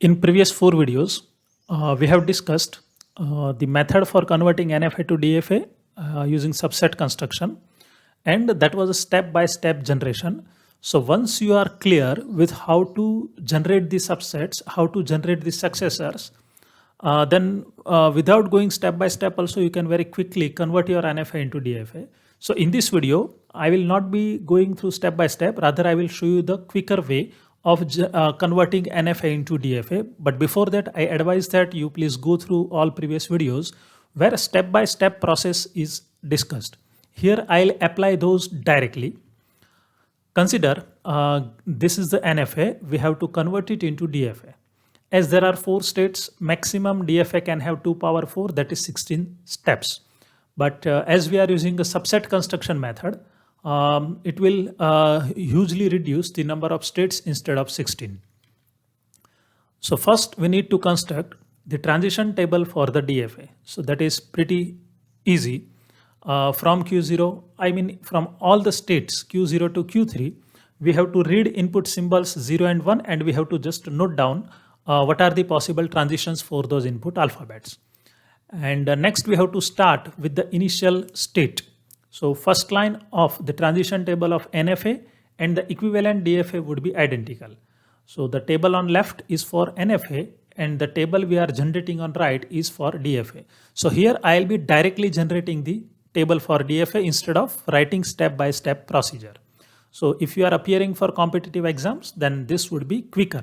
In previous 4 videos, we have discussed the method for converting NFA to DFA using subset construction, and that was a step-by-step generation. So once you are clear with how to generate the subsets, how to generate the successors, then without going step by step also you can very quickly convert your NFA into DFA. So in this video, I will not be going through step by step, rather I will show you the quicker way of converting NFA into DFA. But before that, I advise that you please go through all previous videos where a step-by-step process is discussed. Here I'll apply those directly. Consider this is the NFA, we have to convert it into DFA. As there are 4 states, maximum DFA can have 2 power 4, that is 16 steps. But as we are using a subset construction method, it will hugely reduce the number of states instead of 16. So first we need to construct the transition table for the DFA. So that is pretty easy. From Q0, I mean from all the states Q0 to Q3, we have to read input symbols 0 and 1, and we have to just note down what are the possible transitions for those input alphabets. And next we have to start with the initial state. So first line of the transition table of NFA and the equivalent DFA would be identical. So the table on left is for NFA and the table we are generating on right is for DFA. So here I'll be directly generating the table for DFA instead of writing step-by-step procedure. So if you are appearing for competitive exams, then this would be quicker.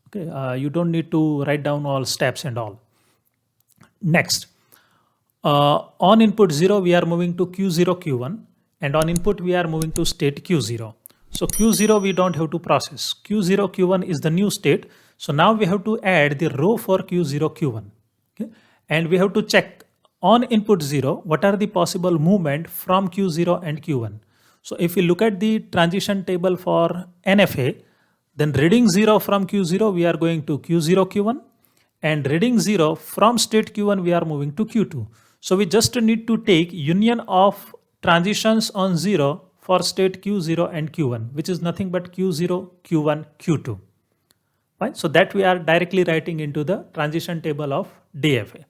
Okay, you don't need to write down all steps and all. Next. On input 0, we are moving to Q0, Q1, and on input, we are moving to state Q0. So Q0, we don't have to process. Q0, Q1 is the new state. So now we have to add the row for Q0, Q1. Okay? And we have to check on input 0, what are the possible movement from Q0 and Q1. So if we look at the transition table for NFA, then reading 0 from Q0, we are going to Q0, Q1, and reading 0 from state Q1, we are moving to Q2. So we just need to take union of transitions on 0 for state Q0 and Q1, which is nothing but Q0, Q1, Q2. Right? So that we are directly writing into the transition table of DFA.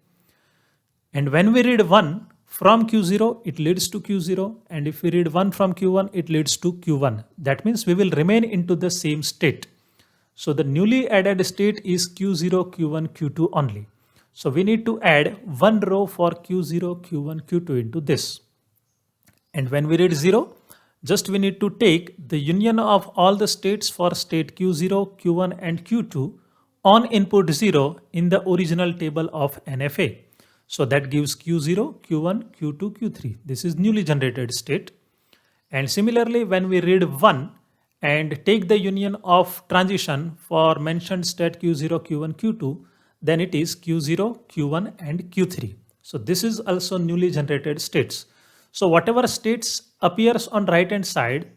And when we read 1 from Q0, it leads to Q0. And if we read 1 from Q1, it leads to Q1. That means we will remain into the same state. So the newly added state is Q0, Q1, Q2 only. So we need to add one row for Q0, Q1, Q2 into this. And when we read 0, just we need to take the union of all the states for state Q0, Q1 and Q2 on input 0 in the original table of NFA. So that gives Q0, Q1, Q2, Q3. This is newly generated state. And similarly, when we read 1 and take the union of transition for mentioned state Q0, Q1, Q2, then it is Q0, Q1 and Q3. So this is also newly generated states. So whatever states appears on right hand side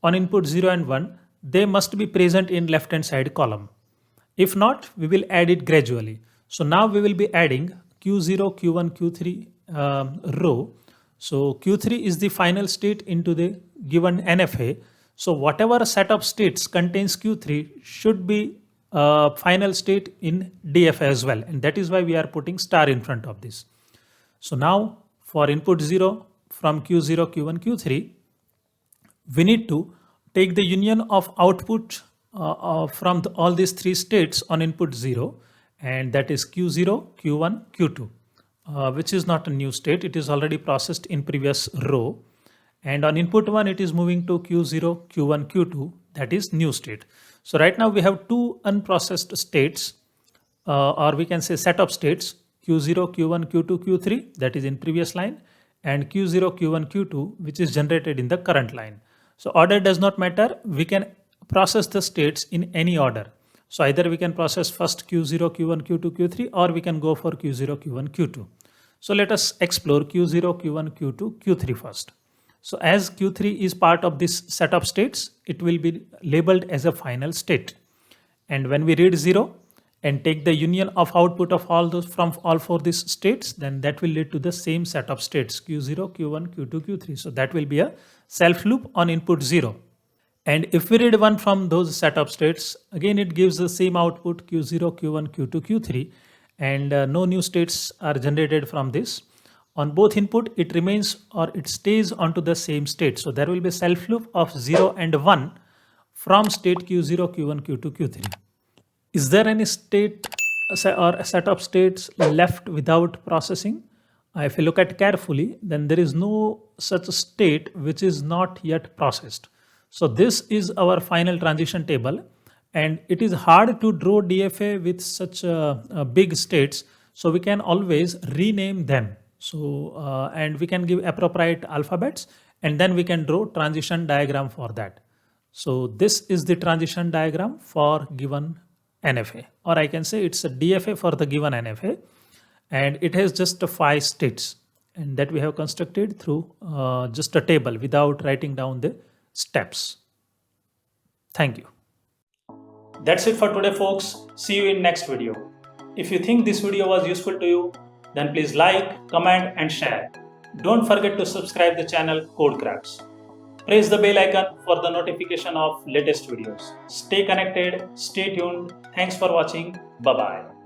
on input 0 and 1, they must be present in left hand side column. If not, we will add it gradually. So now we will be adding Q0, Q1, Q3 row. So Q3 is the final state into the given NFA. So whatever set of states contains Q3 should be final state in DFA as well, and that is why we are putting star in front of this. So now for input 0 from Q0, Q1, Q3, we need to take the union of output from all these 3 states on input 0, and that is Q0, Q1, Q2, which is not a new state, it is already processed in previous row. And on input 1, it is moving to Q0, Q1, Q2, that is new state. So right now we have 2 unprocessed states, or we can say set of states, Q0, Q1, Q2, Q3, that is in previous line, and Q0, Q1, Q2, which is generated in the current line. So order does not matter. We can process the states in any order. So either we can process first Q0, Q1, Q2, Q3, or we can go for Q0, Q1, Q2. So let us explore Q0, Q1, Q2, Q3 first. So as Q3 is part of this set of states, it will be labeled as a final state. And when we read 0 and take the union of output of all those from all 4 these states, then that will lead to the same set of states Q0, Q1, Q2, Q3. So that will be a self loop on input 0. And if we read one from those set of states, again it gives the same output Q0, Q1, Q2, Q3, and no new states are generated from this. On both input, it remains or it stays onto the same state. So there will be self loop of 0 and 1 from state Q0, Q1, Q2, Q3. Is there any state or a set of states left without processing? If you look at carefully, then there is no such state which is not yet processed. So this is our final transition table, and it is hard to draw DFA with such big states. So we can always rename them. So and we can give appropriate alphabets, and then we can draw transition diagram for that. So this is the transition diagram for given NFA, or I can say it's a DFA for the given NFA, and it has just 5 states, and that we have constructed through just a table without writing down the steps. Thank you. That's it for today, folks. See you in next video. If you think this video was useful to you, then please like, comment and share. Don't forget to subscribe the channel CodeCrucks. Press the bell icon for the notification of latest videos. Stay connected, stay tuned. Thanks for watching. Bye-bye.